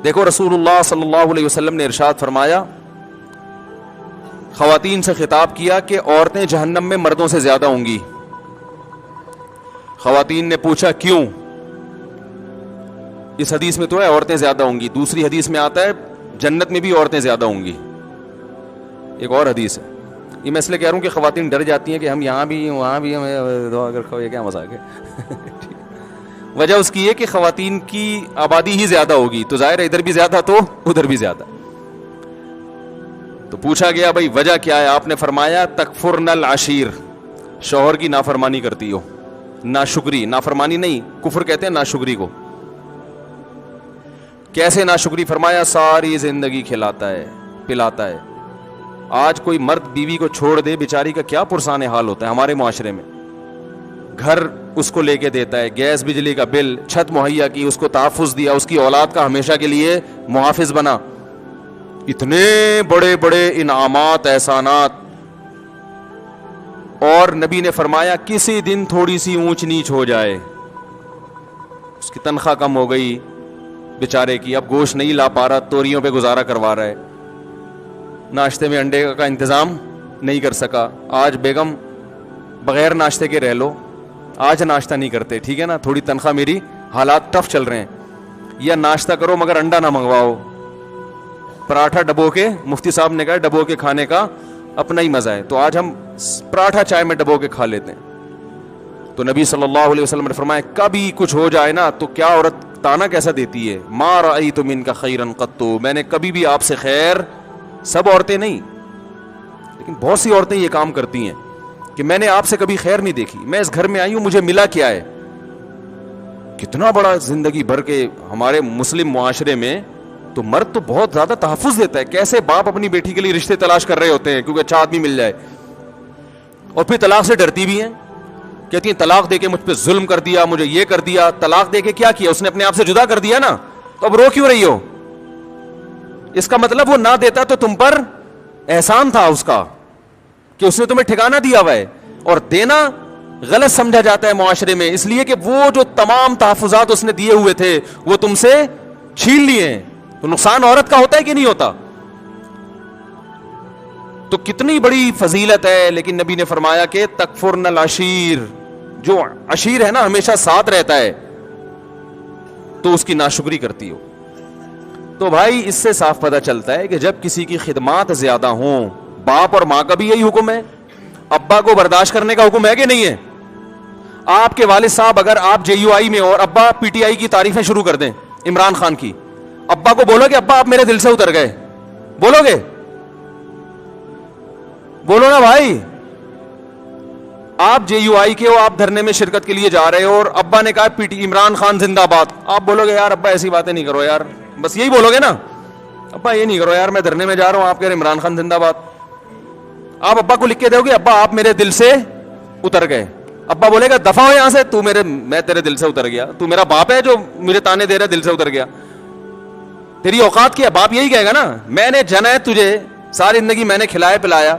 دیکھو رسول اللہ صلی اللہ علیہ وسلم نے ارشاد فرمایا, خواتین سے خطاب کیا کہ عورتیں جہنم میں مردوں سے زیادہ ہوں گی. خواتین نے پوچھا کیوں؟ اس حدیث میں تو ہے عورتیں زیادہ ہوں گی, دوسری حدیث میں آتا ہے جنت میں بھی عورتیں زیادہ ہوں گی, ایک اور حدیث ہے. یہ میں اس لیے کہہ رہا ہوں کہ خواتین ڈر جاتی ہیں کہ ہم یہاں بھی وہاں بھی, ہمیں دعا کر یہ کیا مذاق ہے. وجہ اس کی ہے کہ خواتین کی آبادی ہی زیادہ ہوگی, تو ظاہر ہے ادھر بھی زیادہ تو ادھر بھی زیادہ. تو پوچھا گیا بھائی وجہ کیا ہے؟ آپ نے فرمایا تکفرن العشیر, شوہر کی نافرمانی کرتی ہو. ناشکری, نافرمانی نہیں, کفر کہتے ہیں ناشکری کو. کیسے ناشکری؟ فرمایا ساری زندگی کھلاتا ہے پلاتا ہے. آج کوئی مرد بیوی کو چھوڑ دے, بیچاری کا کیا پرسان حال ہوتا ہے ہمارے معاشرے میں. گھر اس کو لے کے دیتا ہے, گیس بجلی کا بل, چھت مہیا کی, اس کو تحفظ دیا, اس کی اولاد کا ہمیشہ کے لیے محافظ بنا, اتنے بڑے بڑے انعامات احسانات. اور نبی نے فرمایا کسی دن تھوڑی سی اونچ نیچ ہو جائے, اس کی تنخواہ کم ہو گئی بیچارے کی, اب گوشت نہیں لا پا رہا, توریوں پہ گزارا کروا رہا ہے, ناشتے میں انڈے کا انتظام نہیں کر سکا, آج بیگم بغیر ناشتے کے رہ لو, آج ناشتہ نہیں کرتے, ٹھیک ہے نا, تھوڑی تنخواہ میری, حالات ٹف چل رہے ہیں, یا ناشتہ کرو مگر انڈا نہ منگواؤ, پراٹھا ڈبو کے, مفتی صاحب نے کہا ڈبو کے کھانے کا اپنا ہی مزہ ہے, تو آج ہم پراٹھا چائے میں ڈبو کے کھا لیتے ہیں. تو نبی صلی اللہ علیہ وسلم نے فرمایا کبھی کچھ ہو جائے نا تو کیا عورت تانا کیسا دیتی ہے, ما رأیت منک خیرا قط, میں نے کبھی بھی آپ سے خیر, سب عورتیں نہیں لیکن بہت سی عورتیں یہ کام کرتی ہیں کہ میں نے آپ سے کبھی خیر نہیں دیکھی, میں اس گھر میں آئی ہوں مجھے ملا کیا ہے. کتنا بڑا زندگی بھر کے ہمارے مسلم معاشرے میں تو مرد تو بہت زیادہ تحفظ دیتا ہے. کیسے باپ اپنی بیٹی کے لیے رشتے تلاش کر رہے ہوتے ہیں کیونکہ اچھا آدمی مل جائے, اور پھر طلاق سے ڈرتی بھی ہیں, کہتی ہیں طلاق دے کے مجھ پہ ظلم کر دیا, مجھے یہ کر دیا. طلاق دے کے کیا کیا؟ اس نے اپنے آپ سے جدا کر دیا نا, تو اب رو کیوں رہی ہو؟ اس کا مطلب وہ نہ دیتا تو تم پر احسان تھا اس کا کہ اس نے تمہیں ٹھکانہ دیا ہوا ہے. اور دینا غلط سمجھا جاتا ہے معاشرے میں, اس لیے کہ وہ جو تمام تحفظات اس نے دیے ہوئے تھے وہ تم سے چھین لیے ہیں. تو نقصان عورت کا ہوتا ہے کہ نہیں ہوتا؟ تو کتنی بڑی فضیلت ہے. لیکن نبی نے فرمایا کہ تکفرن العشیر, جو عشیر ہے نا ہمیشہ ساتھ رہتا ہے, تو اس کی ناشکری کرتی ہو. تو بھائی اس سے صاف پتہ چلتا ہے کہ جب کسی کی خدمات زیادہ ہوں, باپ اور ماں کا بھی یہی حکم ہے, ابا کو برداشت کرنے کا حکم ہے کہ نہیں ہے؟ آپ کے والد صاحب اگر آپ جے یو آئی میں اور ابا پی ٹی آئی کی تعریفیں شروع کر دیں عمران خان کی, ابا کو بولو کہ ابا آپ میرے دل سے اتر گئے, بولو گے؟ بولو نا بھائی. آپ جے یو آئی کے ہو, آپ دھرنے میں شرکت کے لیے جا رہے ہو اور ابا نے کہا پی ٹی عمران خان زندہ باد, آپ بولو گے یار ابا ایسی باتیں نہیں کرو یار, بس یہی بولو گے نا, ابا یہ نہیں کرو یار, میں دھرنے میں جا رہا ہوں, آپ کہہ رہے عمران خان زندہ باد. آپ ابا کو لکھ کے دو گے ابا آپ میرے دل سے اتر گئے, ابا بولے گا دفع ہو یہاں سے, میں تیرے دل سے اتر گیا, تو میرا باپ ہے جو مجھے تانے دے رہا دل سے اتر گیا, تیری اوقات کیا؟ باپ یہی کہے گا نا, میں نے جنا ہے تجھے, ساری زندگی میں نے کھلایا پلایا,